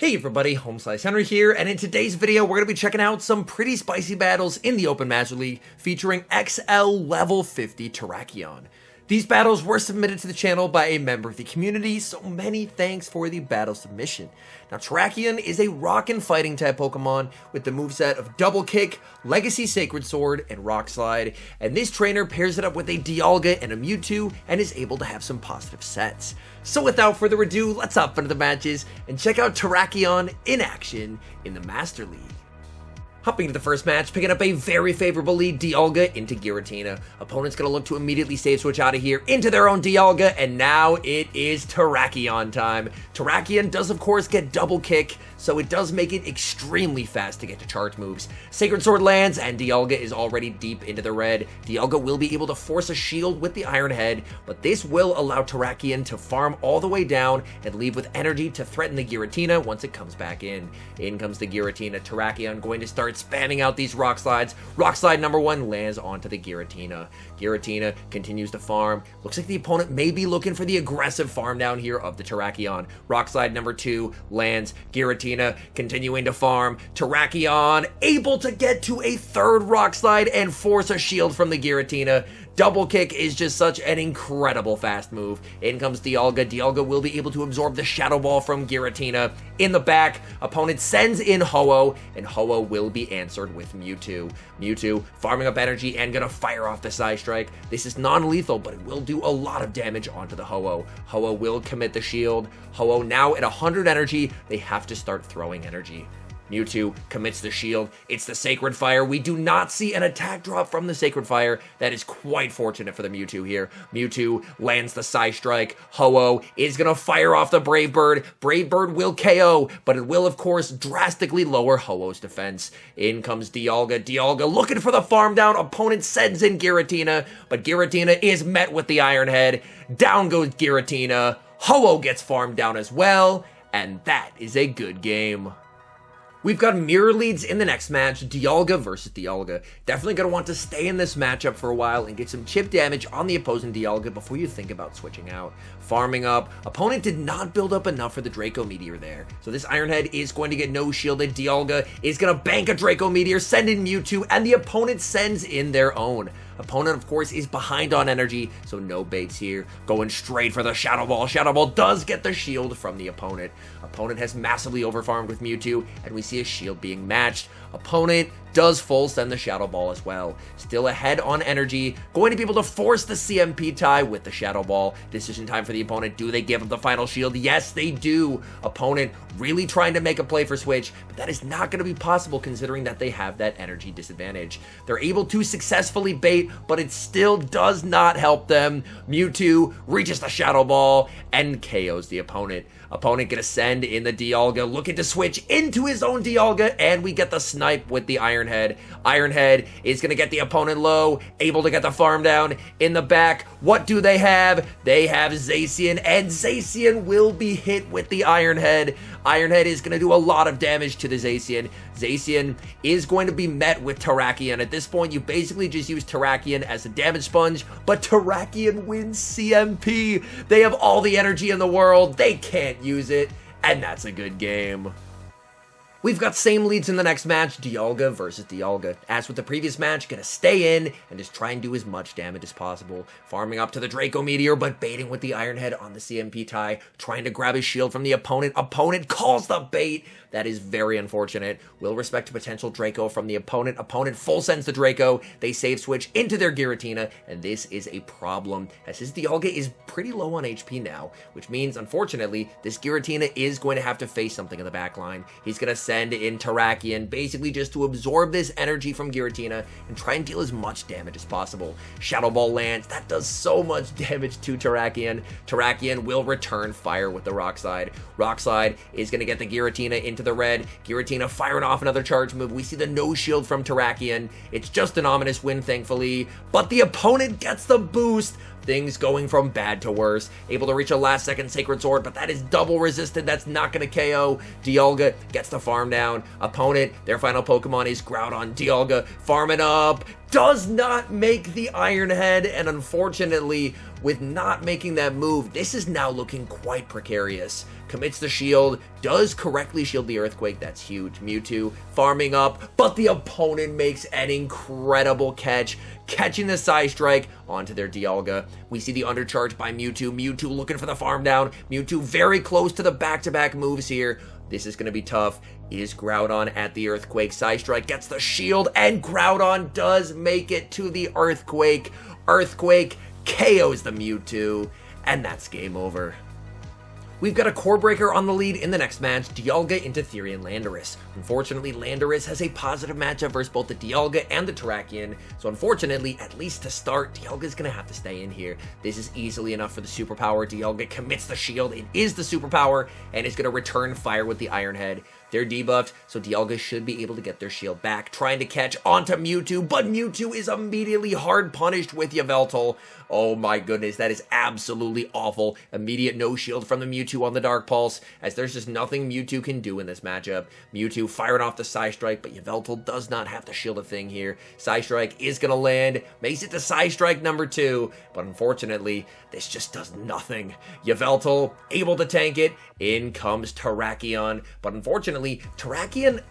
Hey everybody, HomeSliceHenry here, and in today's video we're going to be checking out some pretty spicy battles in the Open Master League featuring XL level 50 Terrakion. These battles were submitted to the channel by a member of the community, so many thanks for the battle submission. Now Terrakion is a rock and fighting type Pokemon with the moveset of Double Kick, Legacy Sacred Sword, and Rock Slide, and this trainer pairs it up with a Dialga and a Mewtwo and is able to have some positive sets. So without further ado, let's hop into the matches and check out Terrakion in action in the Master League. Hopping to the first match, picking up a very favorable lead, Dialga into Giratina. Opponent's going to look to immediately save switch out of here into their own Dialga, and now it is Terrakion time. Terrakion does, of course, get Double Kick, so it does make it extremely fast to get to charge moves. Sacred Sword lands, and Dialga is already deep into the red. Dialga will be able to force a shield with the Iron Head, but this will allow Terrakion to farm all the way down and leave with energy to threaten the Giratina once it comes back in. In comes the Giratina. Terrakion going to start spamming out these Rock Slides. Rock Slide number 1 lands onto the Giratina. Giratina continues to farm. Looks like the opponent may be looking for the aggressive farm down here of the Terrakion. Rock Slide number 2 lands. Giratina continuing to farm. Terrakion able to get to a third Rock Slide and force a shield from the Giratina. Double Kick is just such an incredible fast move. In comes Dialga. Dialga will be able to absorb the Shadow Ball from Giratina. In the back, opponent sends in Ho-Oh, and Ho-Oh will be answered with Mewtwo. Mewtwo farming up energy and gonna fire off the Psy Strike. This is non-lethal, but it will do a lot of damage onto the Ho-Oh. Ho-Oh will commit the shield. Ho-Oh now at 100 energy. They have to start throwing energy. Mewtwo commits the shield. It's the Sacred Fire. We do not see an attack drop from the Sacred Fire. That is quite fortunate for the Mewtwo here. Mewtwo lands the Psy Strike. Ho-Oh is going to fire off the Brave Bird. Brave Bird will KO, but it will, of course, drastically lower Ho-Oh's defense. In comes Dialga. Dialga looking for the farm down. Opponent sends in Giratina, but Giratina is met with the Iron Head. Down goes Giratina. Ho-Oh gets farmed down as well, and that is a good game. We've got mirror leads in the next match, Dialga versus Dialga. Definitely going to want to stay in this matchup for a while and get some chip damage on the opposing Dialga before you think about switching out. Farming up, opponent did not build up enough for the Draco Meteor there. So this Iron Head is going to get no shielded. Dialga is going to bank a Draco Meteor, send in Mewtwo, and the opponent sends in their own. Opponent, of course, is behind on energy, so no baits here. Going straight for the Shadow Ball. Shadow Ball does get the shield from the opponent. Opponent has massively overfarmed with Mewtwo, and we see a shield being matched. Opponent does full send the Shadow Ball as well. Still ahead on energy. Going to be able to force the CMP tie with the Shadow Ball. Decision time for the opponent. Do they give up the final shield? Yes, they do. Opponent really trying to make a play for switch, but that is not going to be possible considering that they have that energy disadvantage. They're able to successfully bait, but it still does not help them. Mewtwo reaches the Shadow Ball and KOs the opponent. Opponent gonna send in the Dialga, looking to switch into his own Dialga, and we get the snipe with the Iron Head. Iron Head is gonna get the opponent low, able to get the farm down. In the back, what do they have? They have Zacian, and Zacian will be hit with the Iron Head. Iron Head is gonna do a lot of damage to the Zacian. Zacian is going to be met with Terrakion. At this point, you basically just use Terrakion as a damage sponge, but Terrakion wins CMP. They have all the energy in the world. They can't use it, and that's a good game. We've got same leads in the next match, Dialga versus Dialga. As with the previous match, gonna stay in and just try and do as much damage as possible. Farming up to the Draco Meteor, but baiting with the Iron Head on the CMP tie, trying to grab his shield from the opponent. Opponent calls the bait. That is very unfortunate. Will respect a potential Draco from the opponent. Opponent full sends the Draco. They save switch into their Giratina, and this is a problem, as his Dialga is pretty low on HP now, which means, unfortunately, this Giratina is going to have to face something in the back line. He's going to send in Terrakion, basically just to absorb this energy from Giratina and try and deal as much damage as possible. Shadow Ball lands. That does so much damage to Terrakion. Terrakion will return fire with the Rock Slide. Rock Slide is going to get the Giratina into the red. Giratina firing off another charge move. We see the no shield from Terrakion. It's just an ominous win, thankfully, but the opponent gets the boost. Things going from bad to worse. Able to reach a last second Sacred Sword, but that is double resisted. That's not going to KO. Dialga gets the farm down. Opponent, their final Pokemon is Groudon. Dialga farming up. Does not make the Iron Head, and unfortunately, with not making that move, this is now looking quite precarious. commits the shield, does correctly shield the Earthquake. That's huge. Mewtwo farming up, but the opponent makes an incredible catch, catching the Psy Strike onto their Dialga. We see the undercharge by Mewtwo. Mewtwo looking for the farm down. Mewtwo very close to the back-to-back moves here. This is going to be tough. Is Groudon at the Earthquake? Psy Strike gets the shield, and Groudon does make it to the Earthquake. Earthquake KOs the Mewtwo, and that's game over. We've got a core breaker on the lead in the next match, Dialga into Therian Landorus. Unfortunately, Landorus has a positive matchup versus both the Dialga and the Terrakion, so unfortunately, at least to start, Dialga's gonna have to stay in here. This is easily enough for the superpower. Dialga commits the shield, it is the superpower, and is gonna return fire with the Iron Head. They're debuffed, so Dialga should be able to get their shield back, trying to catch onto Mewtwo, but Mewtwo is immediately hard punished with Yveltal. Oh my goodness, that is absolutely awful. Immediate no shield from the Mewtwo on the Dark Pulse, as there's just nothing Mewtwo can do in this matchup. Mewtwo firing off the Psy Strike, but Yveltal does not have to shield a thing here. Psy Strike is going to land, makes it to Psy Strike number 2, but unfortunately, this just does nothing. Yveltal able to tank it, in comes Terrakion, but unfortunately, Terrakion,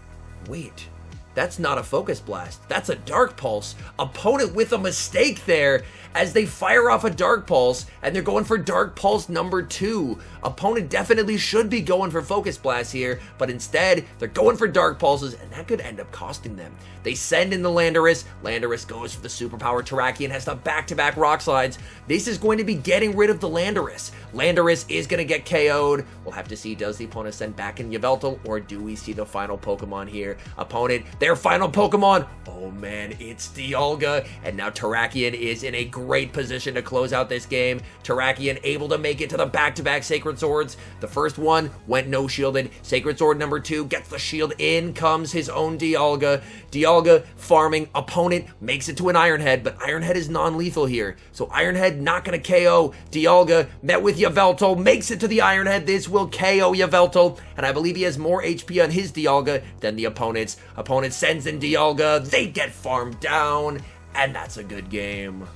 wait, that's not a Focus Blast, that's a Dark Pulse. Opponent with a mistake there, as they fire off a Dark Pulse, and they're going for Dark Pulse number 2. Opponent definitely should be going for Focus Blast here, but instead, they're going for Dark Pulses, and that could end up costing them. They send in the Landorus. Landorus goes for the superpower. Terrakion has the back-to-back Rock Slides. This is going to be getting rid of the Landorus. Landorus is going to get KO'd. We'll have to see, does the opponent send back in Yveltal, or do we see the final Pokemon here? Opponent, their final Pokemon. Oh man, it's Dialga, and now Terrakion is in a great position to close out this game. Terrakion able to make it to the back-to-back Sacred Swords. The first one went no shielded. Sacred Sword number 2 gets the shield. In comes his own Dialga. Dialga farming. Opponent makes it to an Iron Head, but Iron Head is non-lethal here, so Iron Head not going to KO. Dialga met with Yveltal, makes it to the Iron Head. This will KO Yveltal, and I believe he has more HP on his Dialga than the opponent's. Opponent sends in Dialga. They get farmed down, and that's a good game.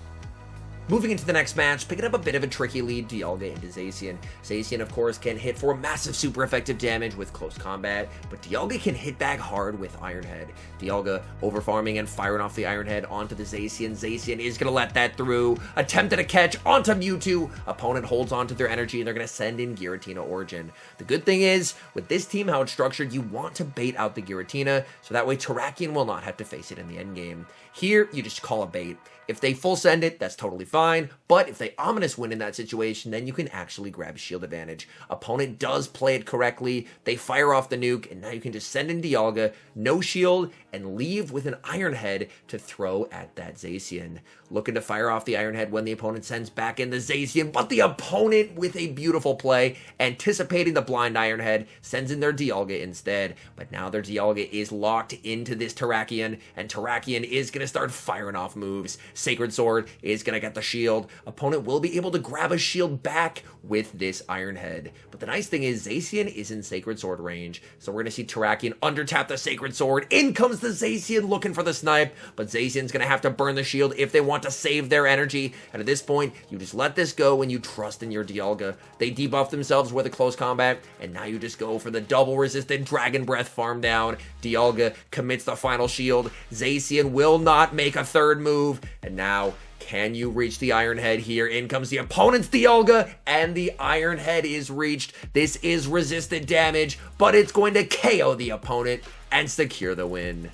Moving into the next match, picking up a bit of a tricky lead, Dialga into Zacian. Zacian, of course, can hit for massive super effective damage with close combat, but Dialga can hit back hard with Iron Head. Dialga overfarming and firing off the Iron Head onto the Zacian. Zacian is going to let that through. Attempted a catch onto Mewtwo. Opponent holds onto their energy, and they're going to send in Giratina Origin. The good thing is, with this team, how it's structured, you want to bait out the Giratina, so that way Terrakion will not have to face it in the endgame. Here, you just call a bait. If they full send it, that's totally fine, but if they ominous win in that situation, then you can actually grab shield advantage. Opponent does play it correctly, they fire off the nuke, and now you can just send in Dialga, no shield, and leave with an Iron Head to throw at that Zacian. Looking to fire off the Iron Head when the opponent sends back in the Zacian, but the opponent with a beautiful play, anticipating the blind Iron Head, sends in their Dialga instead, but now their Dialga is locked into this Terrakion, and Terrakion is going to start firing off moves. Sacred Sword is going to get the shield. Opponent will be able to grab a shield back with this Iron Head. But the nice thing is Zacian is in Sacred Sword range, so we're going to see Terrakion undertap the Sacred Sword. In comes the Zacian looking for the snipe, but Zacian's going to have to burn the shield if they want to save their energy. And at this point, you just let this go and you trust in your Dialga. They debuff themselves with a close combat, and now you just go for the double resistant Dragon Breath farm down. Dialga commits the final shield. Zacian will not make a third move, and now, can you reach the Iron Head here? In comes the opponent's Dialga, and the Iron Head is reached. This is resistant damage, but it's going to KO the opponent and secure the win.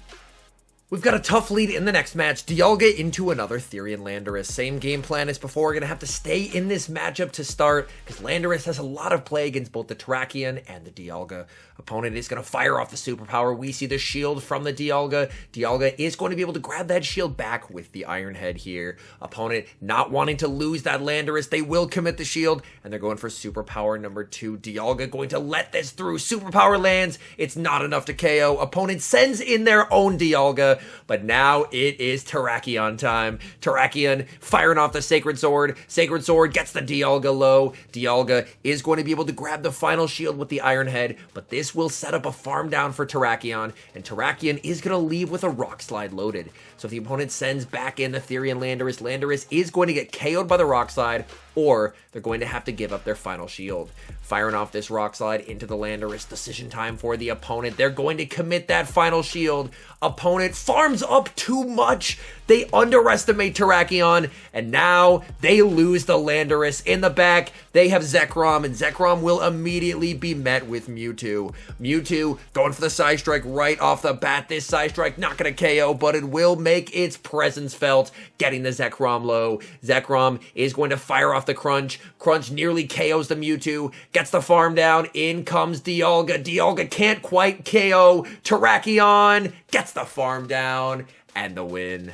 We've got a tough lead in the next match. Dialga into another Therian Landorus. Same game plan as before. We're going to have to stay in this matchup to start because Landorus has a lot of play against both the Terrakion and the Dialga. Opponent is going to fire off the superpower. We see the shield from the Dialga. Dialga is going to be able to grab that shield back with the Iron Head here. Opponent not wanting to lose that Landorus. They will commit the shield, and they're going for superpower number 2. Dialga going to let this through. Superpower lands. It's not enough to KO. Opponent sends in their own Dialga, but now it is Terrakion time. Terrakion firing off the Sacred Sword. Sacred Sword gets the Dialga low. Dialga is going to be able to grab the final shield with the Iron Head, but this will set up a farm down for Terrakion, and Terrakion is going to leave with a Rock Slide loaded. So if the opponent sends back in the Therian Landorus, Landorus is going to get KO'd by the Rock Slide. or they're going to have to give up their final shield. Firing off this Rock Slide into the Landorus. Decision time for the opponent. They're going to commit that final shield. Opponent farms up too much. They underestimate Terrakion, and now they lose the Landorus. In the back, they have Zekrom, and Zekrom will immediately be met with Mewtwo. Mewtwo going for the Side Strike right off the bat. This Side Strike not going to KO, but it will make its presence felt, getting the Zekrom low. Zekrom is going to fire off the Crunch. Crunch nearly KOs the Mewtwo, gets the farm down. In comes Dialga. Dialga can't quite KO Terrakion, gets the farm down, and the win.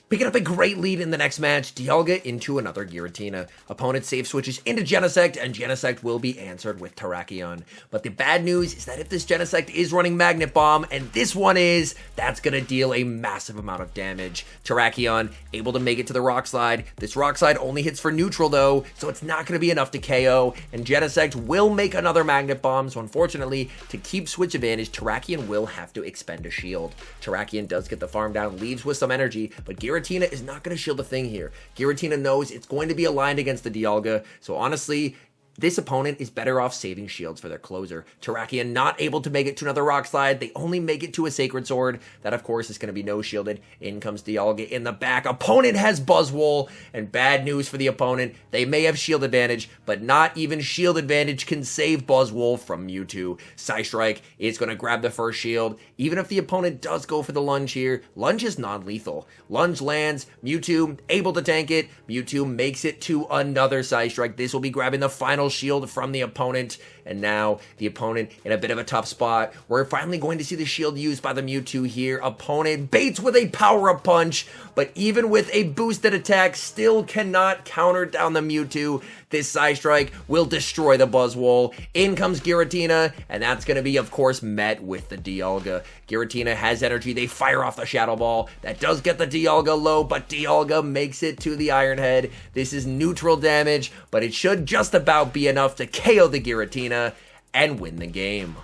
Picking up a great lead in the next match, Dialga into another Giratina. Opponent safe switches into Genesect, and Genesect will be answered with Terrakion. But the bad news is that if this Genesect is running Magnet Bomb, and this one is, that's going to deal a massive amount of damage. Terrakion able to make it to the Rock Slide. This Rock Slide only hits for neutral though, so it's not going to be enough to KO, and Genesect will make another Magnet Bomb, so unfortunately, to keep switch advantage, Terrakion will have to expend a shield. Terrakion does get the farm down, leaves with some energy, but Giratina is not going to shield a thing here. Giratina knows it's going to be aligned against the Dialga, so honestly, this opponent is better off saving shields for their closer. Terrakion not able to make it to another Rock Slide. They only make it to a Sacred Sword. That, of course, is going to be no shielded. In comes Dialga in the back. Opponent has Buzzwole, and bad news for the opponent. They may have shield advantage, but not even shield advantage can save Buzzwole from Mewtwo. Psystrike is going to grab the first shield. Even if the opponent does go for the lunge here, lunge is non-lethal. Lunge lands, Mewtwo able to tank it. Mewtwo makes it to another Psystrike. This will be grabbing the final shield from the opponent, and now the opponent in a bit of a tough spot. We're finally going to see the shield used by the Mewtwo here. Opponent baits with a power-up punch, but even with a boosted attack, still cannot counter down the Mewtwo. This Side Strike will destroy the Buzzwole. In comes Giratina, and that's going to be, of course, met with the Dialga. Giratina has energy. They fire off the Shadow Ball. That does get the Dialga low, but Dialga makes it to the Iron Head. This is neutral damage, but it should just about be enough to KO the Giratina and win the game.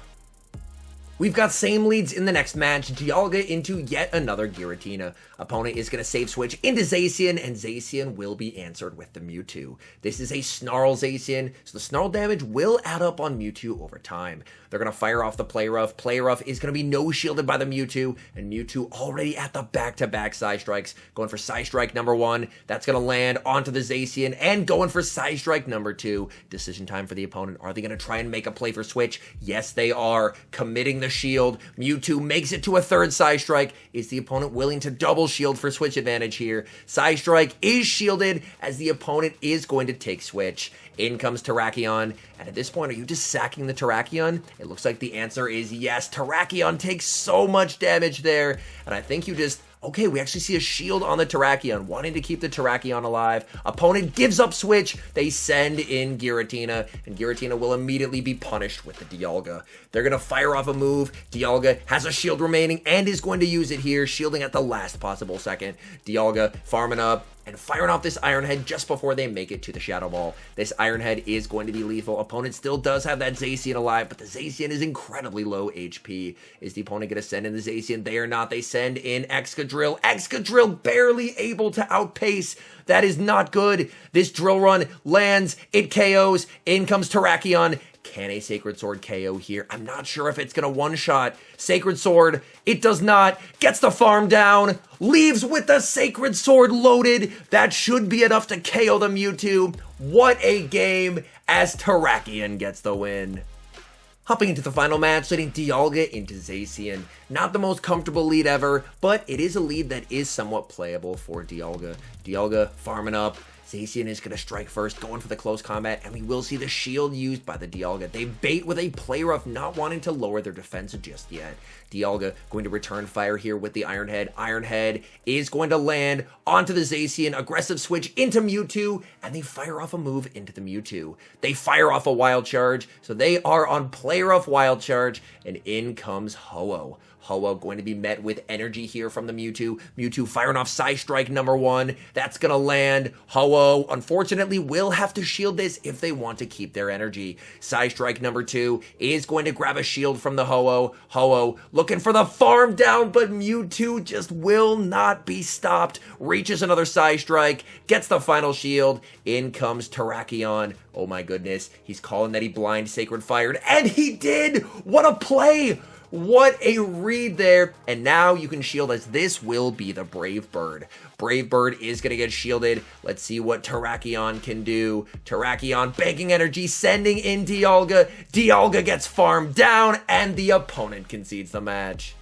We've got same leads in the next match, Dialga into yet another Giratina. Opponent is going to save switch into Zacian, and Zacian will be answered with the Mewtwo. This is a Snarl Zacian, so the Snarl damage will add up on Mewtwo over time. They're going to fire off the Play Rough. Play Rough is going to be no shielded by the Mewtwo, and Mewtwo already at the back-to-back Side Strikes. Going for Side Strike number 1, that's going to land onto the Zacian, and going for Side Strike number 2. Decision time for the opponent. Are they going to try and make a play for switch? Yes, they are. Committing the shield. Mewtwo makes it to a third Side Strike. Is the opponent willing to double shield for switch advantage here? Side Strike is shielded as the opponent is going to take switch. In comes Terrakion, and at this point, are you just sacking the Terrakion? It looks like the answer is yes. Terrakion takes so much damage there, and I think you just... Okay, we actually see a shield on the Terrakion, wanting to keep the Terrakion alive. Opponent gives up switch. They send in Giratina, and Giratina will immediately be punished with the Dialga. They're going to fire off a move. Dialga has a shield remaining and is going to use it here, shielding at the last possible second. Dialga farming up and firing off this Iron Head just before they make it to the Shadow Ball. This Iron Head is going to be lethal. Opponent still does have that Zacian alive, but the Zacian is incredibly low HP. Is the opponent going to send in the Zacian? They are not. They send in Excadrill. Excadrill barely able to outpace. That is not good. This Drill Run lands. It KOs. In comes Terrakion. Can a Sacred Sword KO here? I'm not sure if it's going to one-shot. Sacred Sword, it does not. Gets the farm down. Leaves with the Sacred Sword loaded. That should be enough to KO the Mewtwo. What a game as Terrakion gets the win. Hopping into the final match, letting Dialga into Zacian. Not the most comfortable lead ever, but it is a lead that is somewhat playable for Dialga. Dialga farming up. Zacian is going to strike first, going for the close combat, and we will see the shield used by the Dialga. They bait with a Play Rough, not wanting to lower their defense just yet. Dialga going to return fire here with the Iron Head. Iron Head is going to land onto the Zacian. Aggressive switch into Mewtwo, and they fire off a move into the Mewtwo. They fire off a Wild Charge, so they are on Play Rough Wild Charge, and in comes Ho-Oh. Ho-Oh going to be met with energy here from the Mewtwo. Mewtwo firing off Side Strike number 1. That's going to land. Ho-Oh Ho-Oh, unfortunately, will have to shield this if they want to keep their energy. Psystrike number 2 is going to grab a shield from the Ho-Oh. Ho-Oh looking for the farm down, but Mewtwo just will not be stopped. Reaches another Psystrike, gets the final shield. In comes Terrakion. Oh my goodness, he's calling that he blind Sacred Fired, and he did! What a play! What a read there. And now you can shield, as this will be the Brave Bird. Brave Bird is going to get shielded. Let's see what Terrakion can do. Terrakion banking energy, sending in Dialga. Dialga gets farmed down, and the opponent concedes the match.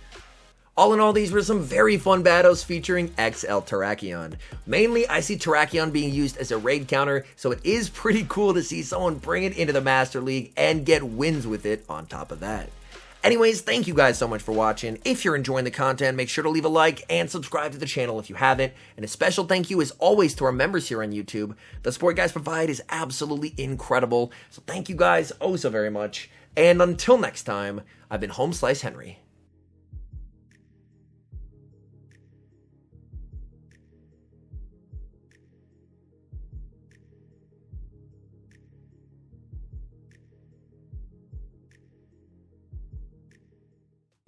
All in all, these were some very fun battles featuring XL Terrakion. Mainly, I see Terrakion being used as a raid counter, so it is pretty cool to see someone bring it into the Master League and get wins with it on top of that. Anyways, thank you guys so much for watching. If you're enjoying the content, make sure to leave a like and subscribe to the channel if you haven't. And a special thank you, as always, to our members here on YouTube. The support you guys provide is absolutely incredible. So thank you guys oh so very much. And until next time, I've been HomeSliceHenry.